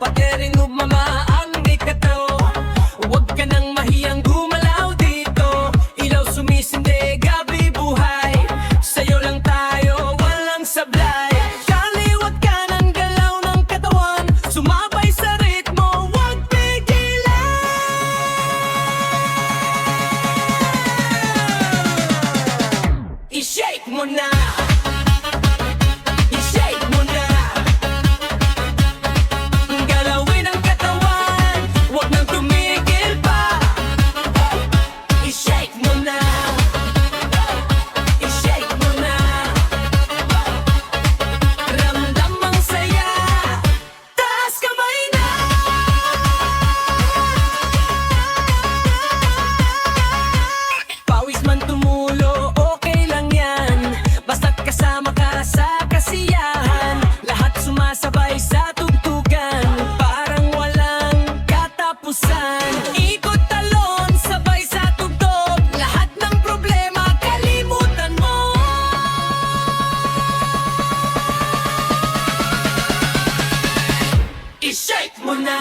Pagkaring ugmama ang ikato, huwag ka nang mahiyang gumalaw dito. Ilaw sumisindi, gabi buhay, sa'yo lang tayo, walang sablay. Kaliwat ka ng galaw ng katawan, sumabay sa ritmo, huwag pigilan. I-shake mo na, i-shake mo na. Galawin ang katawan, huwag nang tumigil pa. I-shake mo na, i-shake mo na. Ramdam ang saya, taas kamay na. Pawis man tumulo, okay lang yan, basta't kasama ka sa kasiyahan. Lahat sumasabay sa tugtugan, parang walang katapusan. Ikot talon, sabay sa tugtog, lahat ng problema kalimutan mo. I-shake mo na.